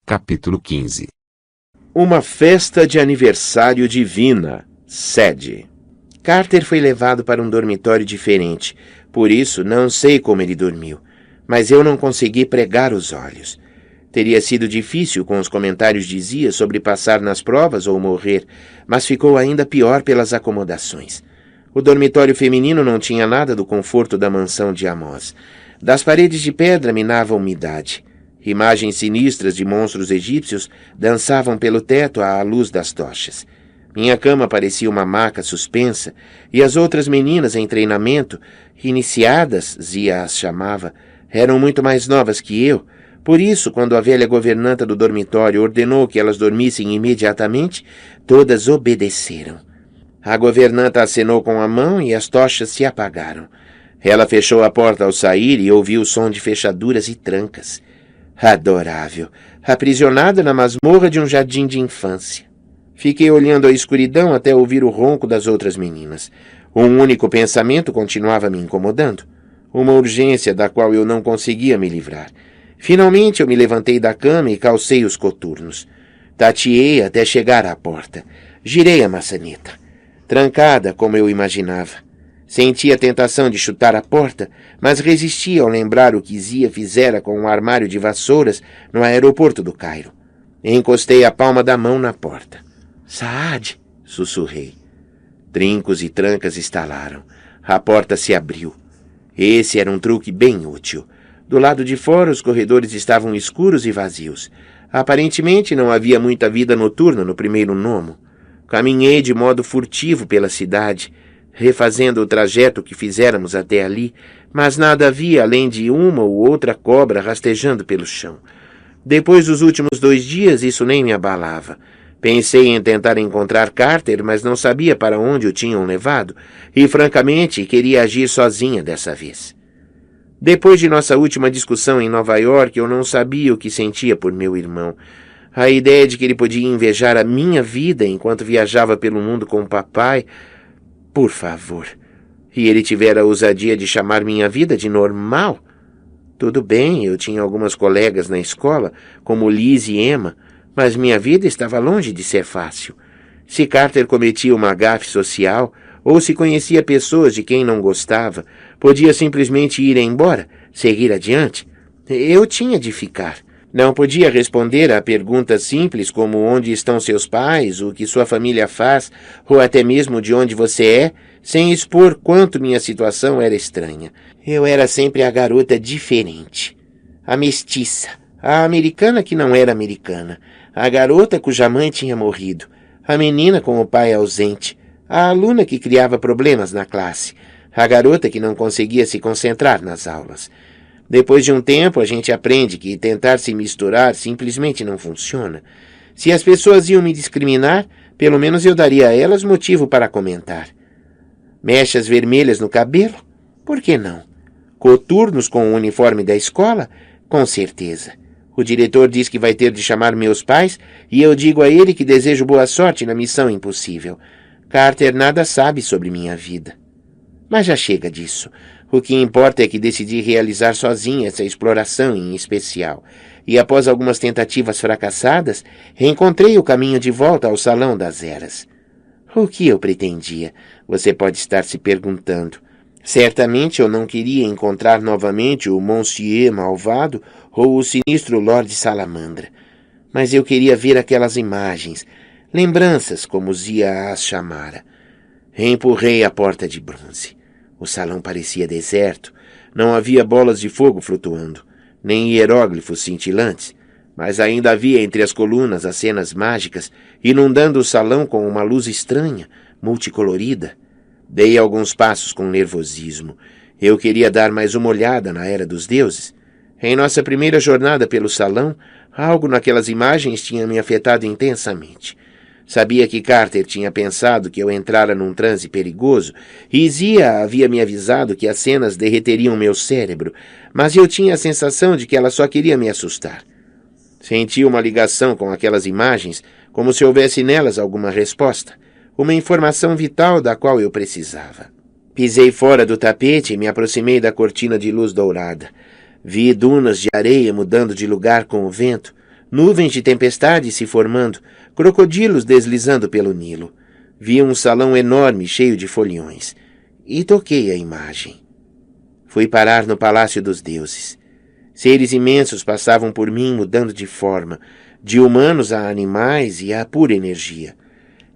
Capítulo 15. Uma festa de aniversário divina. Sede. Carter foi levado para um dormitório diferente, por isso não sei como ele dormiu, mas eu não consegui pregar os olhos. Teria sido difícil com os comentários de Zia sobre passar nas provas ou morrer, mas ficou ainda pior pelas acomodações. O dormitório feminino não tinha nada do conforto da mansão de Amós. Das paredes de pedra minava a umidade. Imagens sinistras de monstros egípcios dançavam pelo teto à luz das tochas. Minha cama parecia uma maca suspensa, e as outras meninas em treinamento, iniciadas, Zia as chamava, eram muito mais novas que eu. Por isso, quando a velha governanta do dormitório ordenou que elas dormissem imediatamente, todas obedeceram. A governanta acenou com a mão e as tochas se apagaram. Ela fechou a porta ao sair e ouviu o som de fechaduras e trancas. Adorável, aprisionada na masmorra de um jardim de infância. Fiquei olhando a escuridão até ouvir o ronco das outras meninas. Um único pensamento continuava me incomodando. Uma urgência da qual eu não conseguia me livrar. Finalmente eu me levantei da cama e calcei os coturnos. Tateei até chegar à porta. Girei a maçaneta. Trancada como eu imaginava. Senti a tentação de chutar a porta, mas resisti ao lembrar o que Zia fizera com um armário de vassouras no aeroporto do Cairo. Encostei a palma da mão na porta. Saad, sussurrei. Trincos e trancas estalaram. A porta se abriu. Esse era um truque bem útil. Do lado de fora, os corredores estavam escuros e vazios. Aparentemente não havia muita vida noturna no primeiro nomo. Caminhei de modo furtivo pela cidade, refazendo o trajeto que fizéramos até ali, mas nada havia além de uma ou outra cobra rastejando pelo chão. Depois dos últimos 2 dias, isso nem me abalava. Pensei em tentar encontrar Carter, mas não sabia para onde o tinham levado, e francamente queria agir sozinha dessa vez. Depois de nossa última discussão em Nova York, eu não sabia o que sentia por meu irmão. A ideia de que ele podia invejar a minha vida enquanto viajava pelo mundo com o papai... Por favor. E ele tivera a ousadia de chamar minha vida de normal? Tudo bem, eu tinha algumas colegas na escola, como Liz e Emma, mas minha vida estava longe de ser fácil. Se Carter cometia uma gafe social, ou se conhecia pessoas de quem não gostava, podia simplesmente ir embora, seguir adiante. Eu tinha de ficar. Não podia responder a perguntas simples como onde estão seus pais, o que sua família faz, ou até mesmo de onde você é, sem expor quanto minha situação era estranha. Eu era sempre a garota diferente. A mestiça, a americana que não era americana, a garota cuja mãe tinha morrido, a menina com o pai ausente, a aluna que criava problemas na classe, a garota que não conseguia se concentrar nas aulas. Depois de um tempo, a gente aprende que tentar se misturar simplesmente não funciona. Se as pessoas iam me discriminar, pelo menos eu daria a elas motivo para comentar. Mechas vermelhas no cabelo? Por que não? Coturnos com o uniforme da escola? Com certeza. O diretor diz que vai ter de chamar meus pais e eu digo a ele que desejo boa sorte na missão impossível. Carter nada sabe sobre minha vida. Mas já chega disso. O que importa é que decidi realizar sozinha essa exploração em especial, e após algumas tentativas fracassadas, encontrei o caminho de volta ao Salão das Eras. O que eu pretendia? Você pode estar se perguntando. Certamente eu não queria encontrar novamente o Monsieur malvado ou o sinistro Lorde Salamandra, mas eu queria ver aquelas imagens, lembranças como Zia as chamara. Empurrei a porta de bronze. O salão parecia deserto. Não havia bolas de fogo flutuando, nem hieróglifos cintilantes, mas ainda havia entre as colunas as cenas mágicas, inundando o salão com uma luz estranha, multicolorida. Dei alguns passos com nervosismo. Eu queria dar mais uma olhada na Era dos Deuses. Em nossa primeira jornada pelo salão, algo naquelas imagens tinha me afetado intensamente. Sabia que Carter tinha pensado que eu entrara num transe perigoso, e Zia havia me avisado que as cenas derreteriam meu cérebro, mas eu tinha a sensação de que ela só queria me assustar. Senti uma ligação com aquelas imagens, como se houvesse nelas alguma resposta, uma informação vital da qual eu precisava. Pisei fora do tapete e me aproximei da cortina de luz dourada. Vi dunas de areia mudando de lugar com o vento, nuvens de tempestade se formando, crocodilos deslizando pelo Nilo. Vi um salão enorme cheio de foliões. E toquei a imagem. Fui parar no Palácio dos Deuses. Seres imensos passavam por mim mudando de forma, de humanos a animais e a pura energia.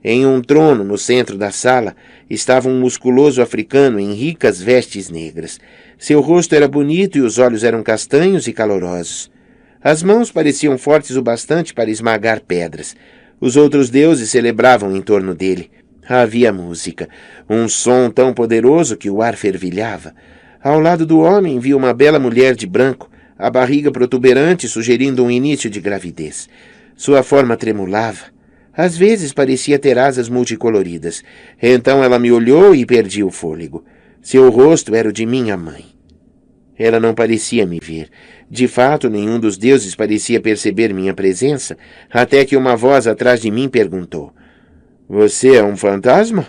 Em um trono no centro da sala estava um musculoso africano em ricas vestes negras. Seu rosto era bonito e os olhos eram castanhos e calorosos. As mãos pareciam fortes o bastante para esmagar pedras. Os outros deuses celebravam em torno dele. Havia música, um som tão poderoso que o ar fervilhava. Ao lado do homem vi uma bela mulher de branco, a barriga protuberante sugerindo um início de gravidez. Sua forma tremulava. Às vezes parecia ter asas multicoloridas. Então ela me olhou e perdi o fôlego. Seu rosto era o de minha mãe. Ela não parecia me ver. De fato, nenhum dos deuses parecia perceber minha presença, até que uma voz atrás de mim perguntou: "Você é um fantasma?"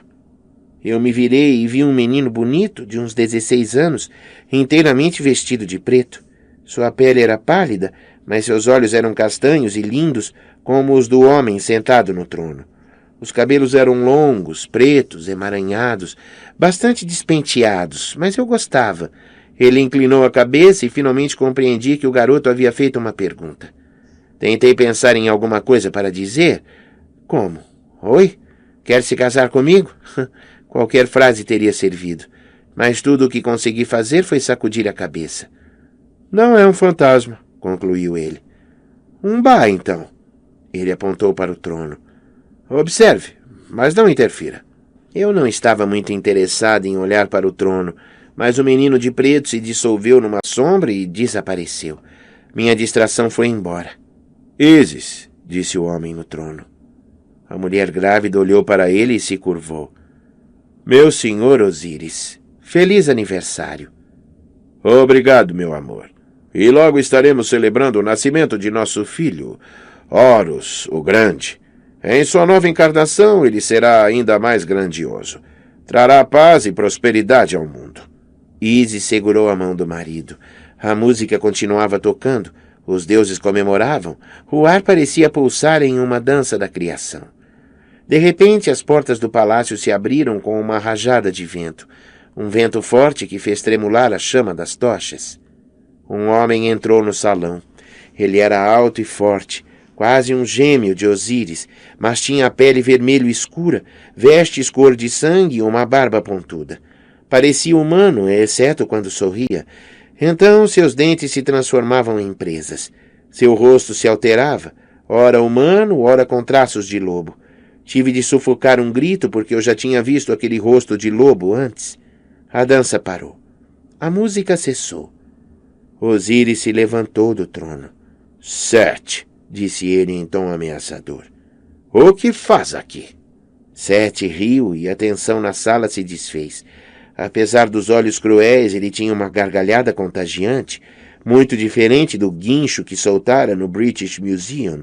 Eu me virei e vi um menino bonito, de uns 16 anos, inteiramente vestido de preto. Sua pele era pálida, mas seus olhos eram castanhos e lindos, como os do homem sentado no trono. Os cabelos eram longos, pretos, emaranhados, bastante despenteados, mas eu gostava. Ele inclinou a cabeça e finalmente compreendi que o garoto havia feito uma pergunta. Tentei pensar em alguma coisa para dizer. Como? Oi? Quer se casar comigo? Qualquer frase teria servido, mas tudo o que consegui fazer foi sacudir a cabeça. Não é um fantasma, concluiu ele. Um Ba, então. Ele apontou para o trono. Observe, mas não interfira. Eu não estava muito interessado em olhar para o trono, mas o menino de preto se dissolveu numa sombra e desapareceu. Minha distração foi embora. Isis, disse o homem no trono. A mulher grávida olhou para ele e se curvou. Meu senhor Osíris, feliz aniversário. Obrigado, meu amor. E logo estaremos celebrando o nascimento de nosso filho, Horus, o Grande. Em sua nova encarnação, ele será ainda mais grandioso. Trará paz e prosperidade ao mundo. Isis segurou a mão do marido. A música continuava tocando. Os deuses comemoravam. O ar parecia pulsar em uma dança da criação. De repente, as portas do palácio se abriram com uma rajada de vento. Um vento forte que fez tremular a chama das tochas. Um homem entrou no salão. Ele era alto e forte, quase um gêmeo de Osíris, mas tinha a pele vermelho escura, vestes cor de sangue e uma barba pontuda. Parecia humano, exceto quando sorria. Então seus dentes se transformavam em presas. Seu rosto se alterava, ora humano, ora com traços de lobo. Tive de sufocar um grito porque eu já tinha visto aquele rosto de lobo antes. A dança parou. A música cessou. Osíris se levantou do trono. Sete, disse ele em tom ameaçador. O que faz aqui? Sete riu e a tensão na sala se desfez. Apesar dos olhos cruéis, ele tinha uma gargalhada contagiante, muito diferente do guincho que soltara no British Museum.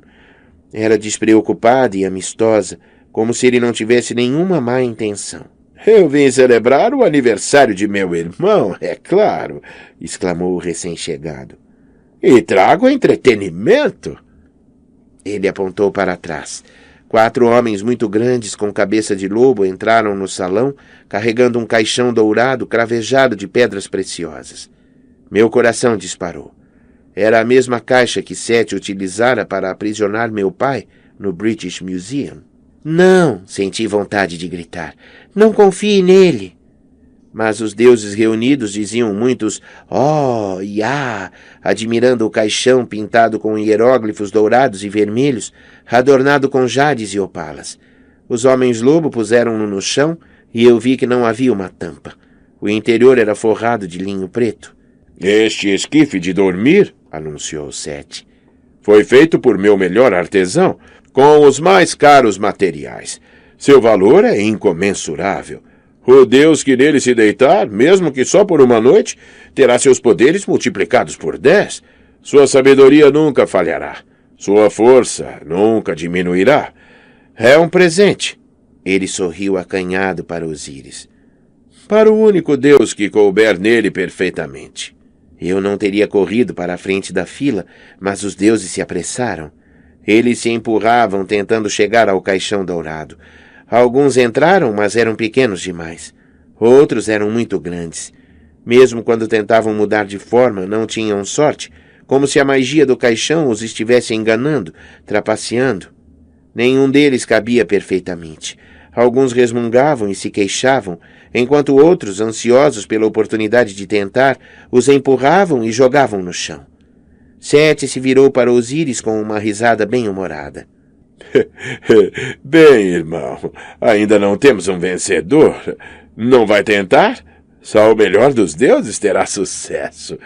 Era despreocupada e amistosa, como se ele não tivesse nenhuma má intenção. Eu vim celebrar o aniversário de meu irmão, é claro, exclamou o recém-chegado. E trago entretenimento. Ele apontou para trás. 4 homens muito grandes com cabeça de lobo entraram no salão, carregando um caixão dourado cravejado de pedras preciosas. Meu coração disparou. Era a mesma caixa que Sete utilizara para aprisionar meu pai no British Museum. Não, senti vontade de gritar. Não confie nele. Mas os deuses reunidos diziam muitos "oh" e "ah", admirando o caixão pintado com hieróglifos dourados e vermelhos, adornado com jades e opalas. Os homens-lobo puseram-no no chão e eu vi que não havia uma tampa. O interior era forrado de linho preto. Este esquife de dormir, anunciou Sete, foi feito por meu melhor artesão, com os mais caros materiais. Seu valor é incomensurável. O Deus que nele se deitar, mesmo que só por uma noite, terá seus poderes multiplicados por 10. Sua sabedoria nunca falhará. Sua força nunca diminuirá. É um presente. Ele sorriu acanhado para Osíris. Para o único Deus que couber nele perfeitamente. Eu não teria corrido para a frente da fila, mas os deuses se apressaram. Eles se empurravam tentando chegar ao caixão dourado. Alguns entraram, mas eram pequenos demais. Outros eram muito grandes. Mesmo quando tentavam mudar de forma, não tinham sorte, como se a magia do caixão os estivesse enganando, trapaceando. Nenhum deles cabia perfeitamente. Alguns resmungavam e se queixavam, enquanto outros, ansiosos pela oportunidade de tentar, os empurravam e jogavam no chão. Sete se virou para Osíris com uma risada bem-humorada. Bem, irmão, ainda não temos um vencedor. Não vai tentar? Só o melhor dos deuses terá sucesso.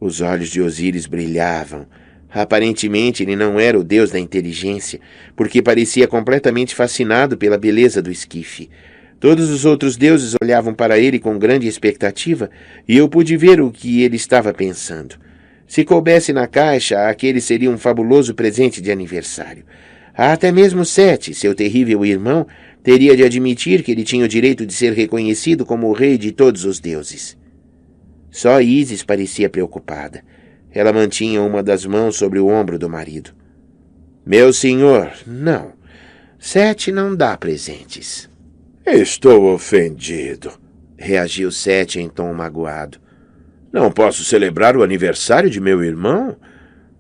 Os olhos de Osíris brilhavam. Aparentemente ele não era o deus da inteligência, porque parecia completamente fascinado pela beleza do esquife. Todos os outros deuses olhavam para ele com grande expectativa, e eu pude ver o que ele estava pensando. Se coubesse na caixa, aquele seria um fabuloso presente de aniversário. Até mesmo Sete, seu terrível irmão, teria de admitir que ele tinha o direito de ser reconhecido como o rei de todos os deuses. Só Ísis parecia preocupada. Ela mantinha uma das mãos sobre o ombro do marido. Meu senhor, não. Sete não dá presentes. Estou ofendido, reagiu Sete em tom magoado. Não posso celebrar o aniversário de meu irmão?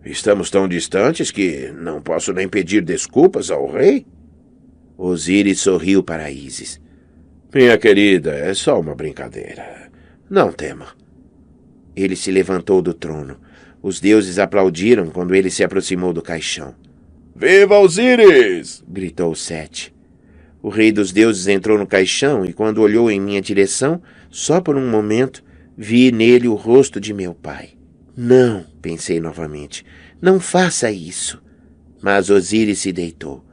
Estamos tão distantes que não posso nem pedir desculpas ao rei? Osíris sorriu para Ísis. Minha querida, é só uma brincadeira. Não tema. Ele se levantou do trono. Os deuses aplaudiram quando ele se aproximou do caixão. Viva Osíris! Gritou Sete. O rei dos deuses entrou no caixão e, quando olhou em minha direção, só por um momento, vi nele o rosto de meu pai. Não, pensei novamente, não faça isso. Mas Osíris se deitou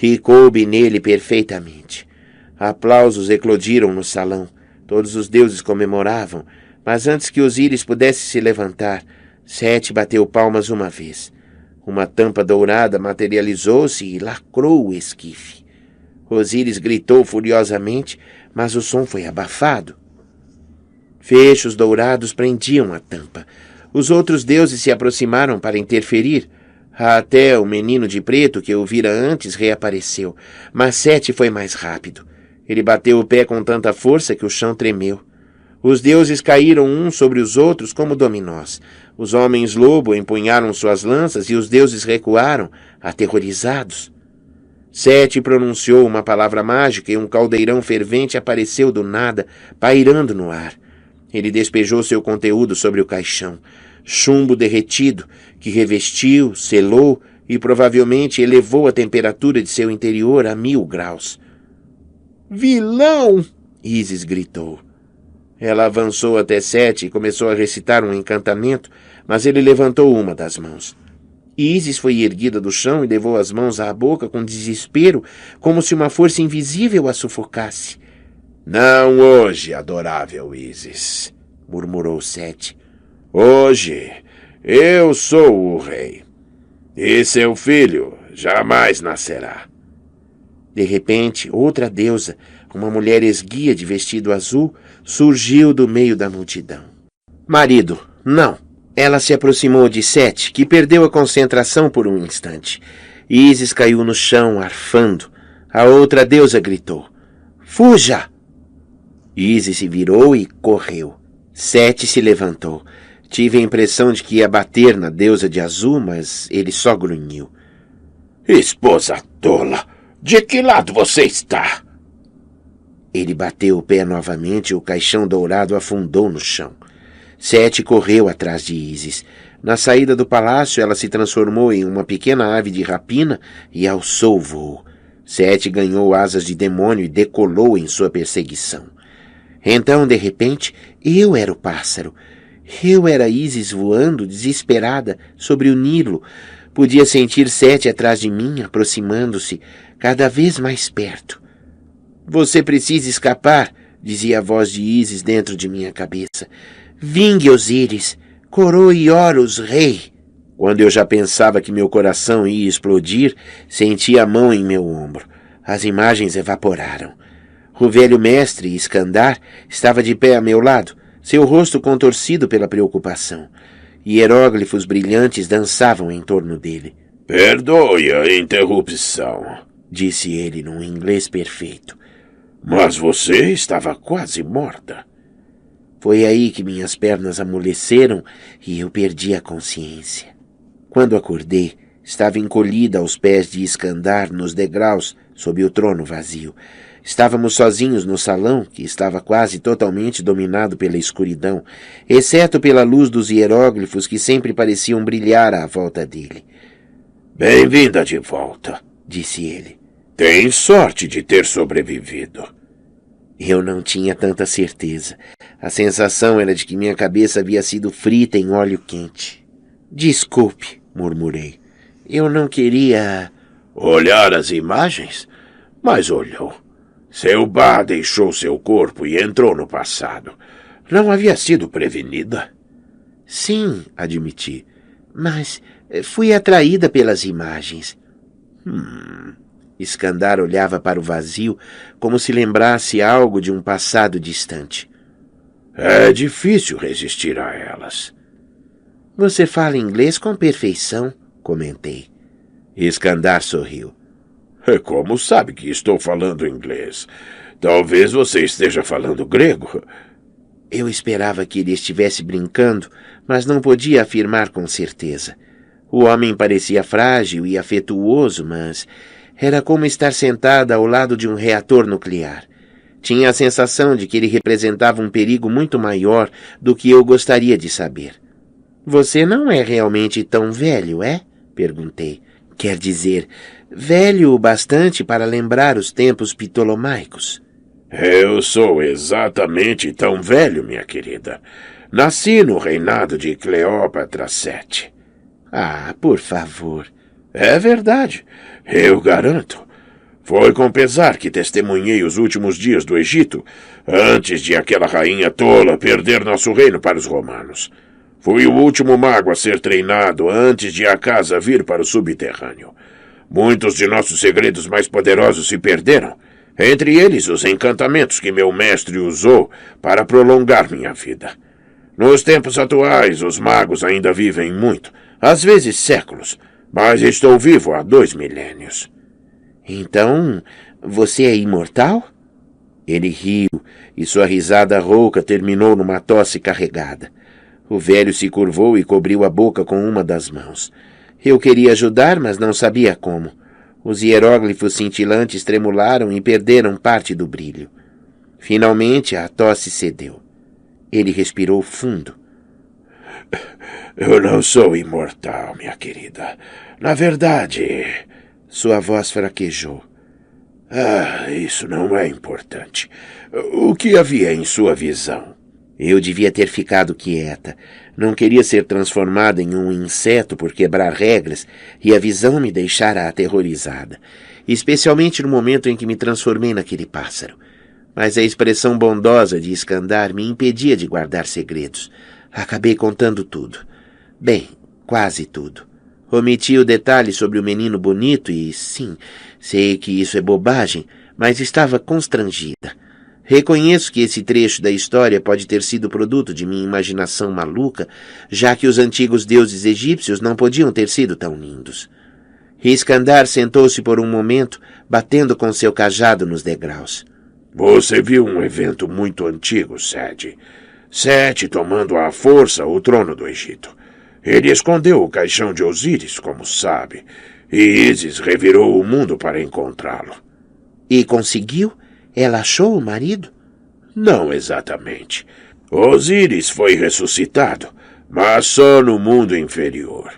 e coube nele perfeitamente. Aplausos eclodiram no salão. Todos os deuses comemoravam, mas antes que Osíris pudesse se levantar, Sete bateu palmas uma vez. Uma tampa dourada materializou-se e lacrou o esquife. Osíris gritou furiosamente, mas o som foi abafado. Fechos dourados prendiam a tampa. Os outros deuses se aproximaram para interferir. Até o menino de preto que eu vira antes reapareceu, mas Sete foi mais rápido. Ele bateu o pé com tanta força que o chão tremeu. Os deuses caíram uns sobre os outros como dominós. Os homens-lobo empunharam suas lanças e os deuses recuaram, aterrorizados. Sete pronunciou uma palavra mágica e um caldeirão fervente apareceu do nada, pairando no ar. Ele despejou seu conteúdo sobre o caixão. Chumbo derretido, que revestiu, selou e provavelmente elevou a temperatura de seu interior a 1000 graus. Vilão! Ísis gritou. Ela avançou até Sete e começou a recitar um encantamento, mas ele levantou uma das mãos. Ísis foi erguida do chão e levou as mãos à boca com desespero, como se uma força invisível a sufocasse. Não hoje, adorável Ísis, murmurou Sete. Hoje eu sou o rei, e seu filho jamais nascerá. De repente, outra deusa, uma mulher esguia de vestido azul, surgiu do meio da multidão. Marido, não! Ela se aproximou de Sete, que perdeu a concentração por um instante. Ísis caiu no chão, arfando. A outra deusa gritou. Fuja! Ísis se virou e correu. Sete se levantou. Tive a impressão de que ia bater na deusa de azul, mas ele só grunhiu. Esposa tola! De que lado você está? Ele bateu o pé novamente e o caixão dourado afundou no chão. Sete correu atrás de Ísis. Na saída do palácio, ela se transformou em uma pequena ave de rapina e alçou o voo. Sete ganhou asas de demônio e decolou em sua perseguição. Então, de repente, eu era o pássaro. Eu era Ísis voando, desesperada, sobre o Nilo. Podia sentir Sete atrás de mim, aproximando-se, cada vez mais perto. Você precisa escapar, dizia a voz de Ísis dentro de minha cabeça. Vingue Osíris, coroe Horus, rei. Quando eu já pensava que meu coração ia explodir, senti a mão em meu ombro. As imagens evaporaram. O velho mestre, Iskandar, estava de pé a meu lado, seu rosto contorcido pela preocupação. Hieróglifos brilhantes dançavam em torno dele. Perdoe a interrupção, disse ele num inglês perfeito. Mas você estava quase morta. Foi aí que minhas pernas amoleceram e eu perdi a consciência. Quando acordei, estava encolhida aos pés de Iskandar nos degraus sob o trono vazio. Estávamos sozinhos no salão, que estava quase totalmente dominado pela escuridão, exceto pela luz dos hieróglifos que sempre pareciam brilhar à volta dele. Bem-vinda de volta, disse ele. Tem sorte de ter sobrevivido. Eu não tinha tanta certeza. A sensação era de que minha cabeça havia sido frita em óleo quente. Desculpe, murmurei. Eu não queria... Olhar as imagens? Mas olhou. Seu Ba deixou seu corpo e entrou no passado. Não havia sido prevenida? Sim, admiti. Mas fui atraída pelas imagens. Iskandar olhava para o vazio como se lembrasse algo de um passado distante. É difícil resistir a elas. Você fala inglês com perfeição, comentei. Iskandar sorriu. Como sabe que estou falando inglês? Talvez você esteja falando grego. Eu esperava que ele estivesse brincando, mas não podia afirmar com certeza. O homem parecia frágil e afetuoso, mas era como estar sentada ao lado de um reator nuclear. Tinha a sensação de que ele representava um perigo muito maior do que eu gostaria de saber. Você não é realmente tão velho, é? Perguntei. Quer dizer, velho o bastante para lembrar os tempos ptolomaicos. Eu sou exatamente tão velho, minha querida. Nasci no reinado de Cleópatra VII. Ah, por favor. É verdade, eu garanto. Foi com pesar que testemunhei os últimos dias do Egito, antes de aquela rainha tola perder nosso reino para os romanos. Fui o último mago a ser treinado antes de a casa vir para o subterrâneo. Muitos de nossos segredos mais poderosos se perderam, entre eles os encantamentos que meu mestre usou para prolongar minha vida. Nos tempos atuais, os magos ainda vivem muito, às vezes séculos, mas estou vivo há 2 milênios. Então, você é imortal? Ele riu, e sua risada rouca terminou numa tosse carregada. O velho se curvou e cobriu a boca com uma das mãos. Eu queria ajudar, mas não sabia como. Os hieróglifos cintilantes tremularam e perderam parte do brilho. Finalmente, a tosse cedeu. Ele respirou fundo. Eu não sou imortal, minha querida. Na verdade... Sua voz fraquejou. Isso não é importante. O que havia em sua visão? Eu devia ter ficado quieta. Não queria ser transformada em um inseto por quebrar regras e a visão me deixara aterrorizada, especialmente no momento em que me transformei naquele pássaro. Mas a expressão bondosa de Iskandar me impedia de guardar segredos. Acabei contando tudo. Bem, quase tudo. Omiti o detalhe sobre o menino bonito e, sim, sei que isso é bobagem, mas estava constrangida. Reconheço que esse trecho da história pode ter sido produto de minha imaginação maluca, já que os antigos deuses egípcios não podiam ter sido tão lindos. Iskandar sentou-se por um momento, batendo com seu cajado nos degraus. Você viu um evento muito antigo, Sete. Sete tomando à força o trono do Egito. Ele escondeu o caixão de Osíris, como sabe, e Ísis revirou o mundo para encontrá-lo. E conseguiu? Ela achou o marido? Não exatamente. Osíris foi ressuscitado, mas só no mundo inferior.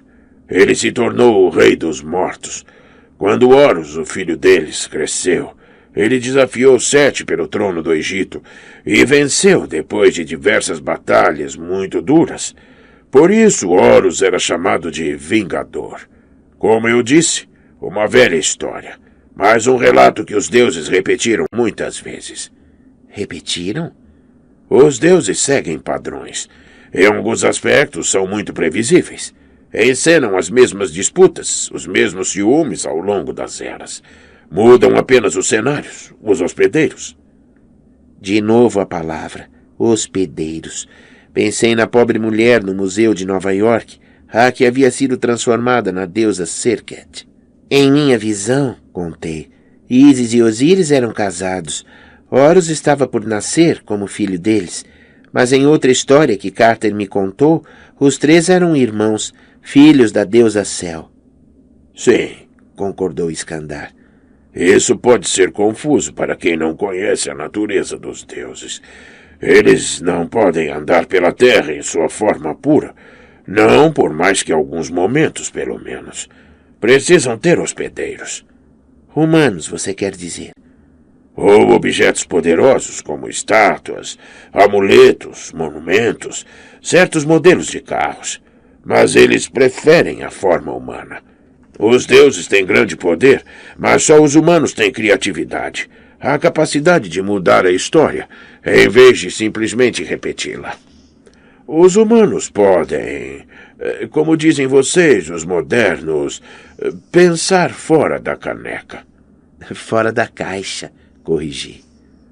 Ele se tornou o rei dos mortos. Quando Horus, o filho deles, cresceu, ele desafiou Sete pelo trono do Egito e venceu depois de diversas batalhas muito duras. Por isso, Horus era chamado de Vingador. Como eu disse, uma velha história, mas um relato que os deuses repetiram muitas vezes. Repetiram? Os deuses seguem padrões. Em alguns aspectos são muito previsíveis. Encenam as mesmas disputas, os mesmos ciúmes ao longo das eras. Mudam apenas os cenários, os hospedeiros. De novo a palavra, hospedeiros. Pensei na pobre mulher no museu de Nova York, a que havia sido transformada na deusa Serket. Em minha visão, contei, Ísis e Osíris eram casados. Horus estava por nascer como filho deles, mas em outra história que Carter me contou, os três eram irmãos, filhos da deusa Cel. Sim, concordou Iskandar. Isso pode ser confuso para quem não conhece a natureza dos deuses. Eles não podem andar pela terra em sua forma pura, não por mais que alguns momentos, pelo menos. Precisam ter hospedeiros. Humanos, você quer dizer? Ou objetos poderosos, como estátuas, amuletos, monumentos, certos modelos de carros. Mas eles preferem a forma humana. Os deuses têm grande poder, mas só os humanos têm criatividade, a capacidade de mudar a história, em vez de simplesmente repeti-la. Os humanos podem, como dizem vocês, os modernos, pensar fora da caneca. Fora da caixa, corrigi.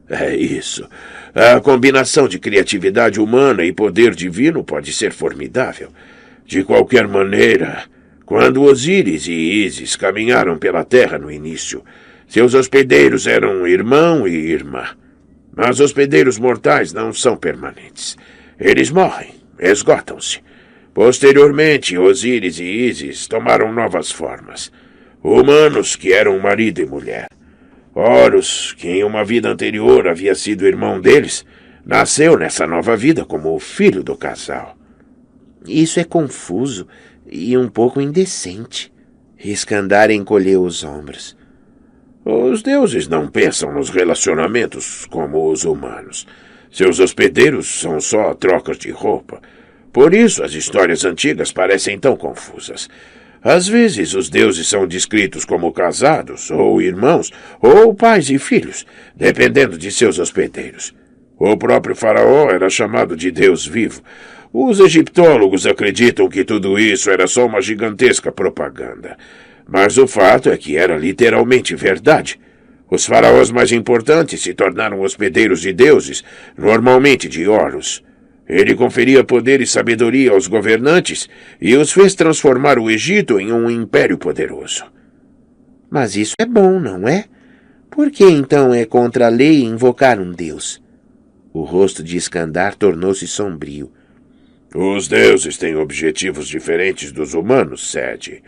É isso. A combinação de criatividade humana e poder divino pode ser formidável. De qualquer maneira, quando Osíris e Ísis caminharam pela terra no início, seus hospedeiros eram irmão e irmã. Mas hospedeiros mortais não são permanentes. Eles morrem, esgotam-se. Posteriormente, Osíris e Ísis tomaram novas formas. Humanos que eram marido e mulher. Horus, que em uma vida anterior havia sido irmão deles, nasceu nessa nova vida como o filho do casal. Isso é confuso e um pouco indecente. Iskandar encolheu os ombros. Os deuses não pensam nos relacionamentos como os humanos. Seus hospedeiros são só trocas de roupa. Por isso as histórias antigas parecem tão confusas. Às vezes os deuses são descritos como casados, ou irmãos, ou pais e filhos, dependendo de seus hospedeiros. O próprio faraó era chamado de Deus vivo. Os egiptólogos acreditam que tudo isso era só uma gigantesca propaganda. Mas o fato é que era literalmente verdade. Os faraós mais importantes se tornaram hospedeiros de deuses, normalmente de Horus. Ele conferia poder e sabedoria aos governantes e os fez transformar o Egito em um império poderoso. Mas isso é bom, não é? Por que então é contra a lei invocar um deus? O rosto de Iskandar tornou-se sombrio. Os deuses têm objetivos diferentes dos humanos, Sede.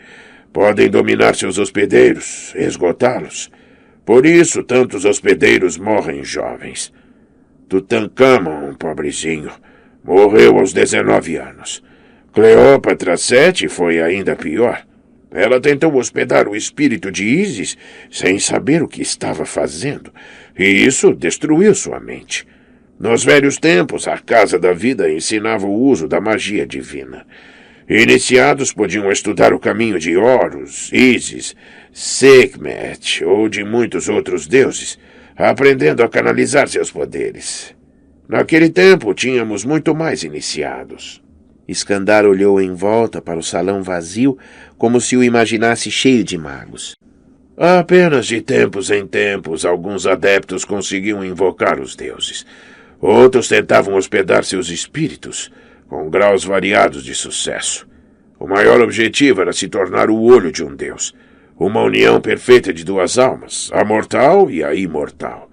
Podem dominar seus hospedeiros, esgotá-los. Por isso, tantos hospedeiros morrem jovens. Tutankhamon, pobrezinho, morreu aos 19 anos. Cleópatra VII foi ainda pior. Ela tentou hospedar o espírito de Ísis sem saber o que estava fazendo, e isso destruiu sua mente. Nos velhos tempos, a Casa da Vida ensinava o uso da magia divina. Iniciados podiam estudar o caminho de Horus, Ísis, Sekhmet ou de muitos outros deuses, aprendendo a canalizar seus poderes. Naquele tempo, tínhamos muito mais iniciados. Iskandar olhou em volta para o salão vazio, como se o imaginasse cheio de magos. Apenas de tempos em tempos, alguns adeptos conseguiam invocar os deuses. Outros tentavam hospedar seus espíritos, com graus variados de sucesso. O maior objetivo era se tornar o olho de um deus, uma união perfeita de duas almas, a mortal e a imortal.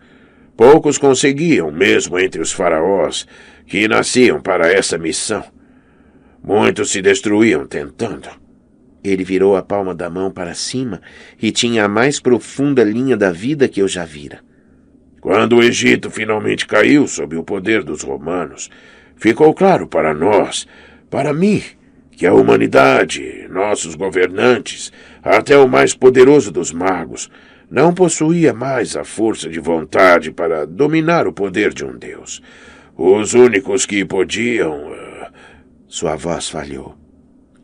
Poucos conseguiam, mesmo entre os faraós, que nasciam para essa missão. Muitos se destruíam tentando. Ele virou a palma da mão para cima e tinha a mais profunda linha da vida que eu já vira. Quando o Egito finalmente caiu sob o poder dos romanos, ficou claro para nós, para mim, que a humanidade, nossos governantes, até o mais poderoso dos magos, não possuía mais a força de vontade para dominar o poder de um deus. Os únicos que podiam... Sua voz falhou.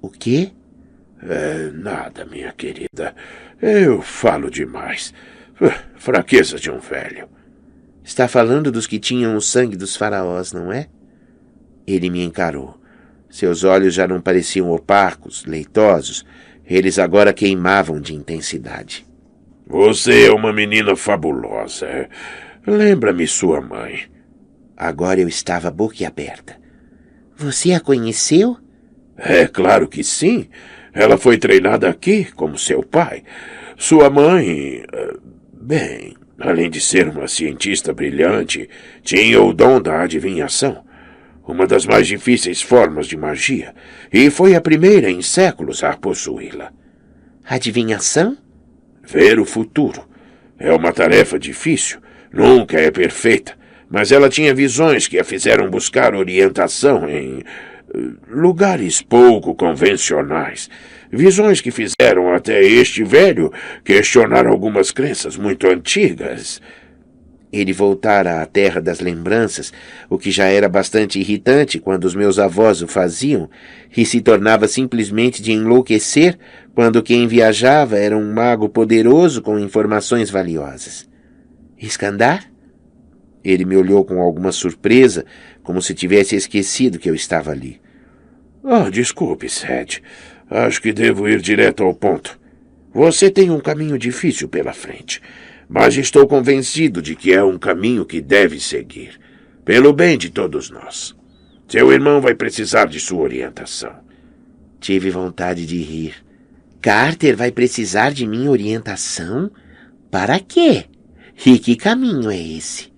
O quê? Nada, minha querida. Eu falo demais. Fraqueza de um velho. Está falando dos que tinham o sangue dos faraós, não é? Ele me encarou. Seus olhos já não pareciam opacos, leitosos. Eles agora queimavam de intensidade. Você é uma menina fabulosa. Lembra-me sua mãe. Agora eu estava boquiaberta. Você a conheceu? É claro que sim. Ela foi treinada aqui, como seu pai. Sua mãe... Bem, além de ser uma cientista brilhante, tinha o dom da adivinhação, uma das mais difíceis formas de magia, e foi a primeira em séculos a possuí-la. Adivinhação? Ver o futuro. É uma tarefa difícil, nunca é perfeita, mas ela tinha visões que a fizeram buscar orientação em lugares pouco convencionais. Visões que fizeram até este velho questionar algumas crenças muito antigas. Ele voltara à terra das lembranças, o que já era bastante irritante quando os meus avós o faziam, e se tornava simplesmente de enlouquecer quando quem viajava era um mago poderoso com informações valiosas. Iskandar? Ele me olhou com alguma surpresa, como se tivesse esquecido que eu estava ali. Desculpe, Sed. Acho que devo ir direto ao ponto. Você tem um caminho difícil pela frente, mas estou convencido de que é um caminho que deve seguir, pelo bem de todos nós. Seu irmão vai precisar de sua orientação. Tive vontade de rir. Carter vai precisar de minha orientação? Para quê? E que caminho é esse?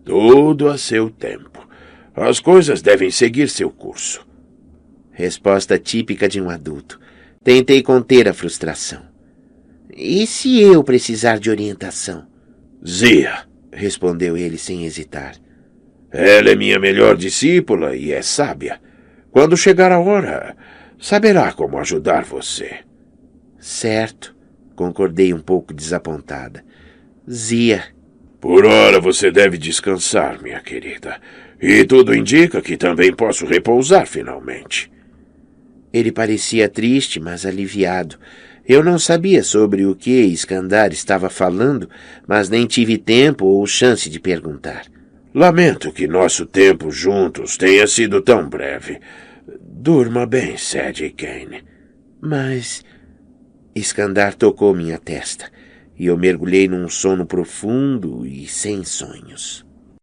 Tudo a seu tempo. As coisas devem seguir seu curso. Resposta típica de um adulto. Tentei conter a frustração. E se eu precisar de orientação? Zia, respondeu ele sem hesitar. Ela é minha melhor discípula e é sábia. Quando chegar a hora, saberá como ajudar você. Certo, concordei um pouco desapontada. Zia. Por hora você deve descansar, minha querida. E tudo indica que também posso repousar finalmente. Ele parecia triste, mas aliviado. Eu não sabia sobre o que Iskandar estava falando, mas nem tive tempo ou chance de perguntar. Lamento que nosso tempo juntos tenha sido tão breve. Durma bem, Sed Kane. Mas... Iskandar tocou minha testa, e eu mergulhei num sono profundo e sem sonhos.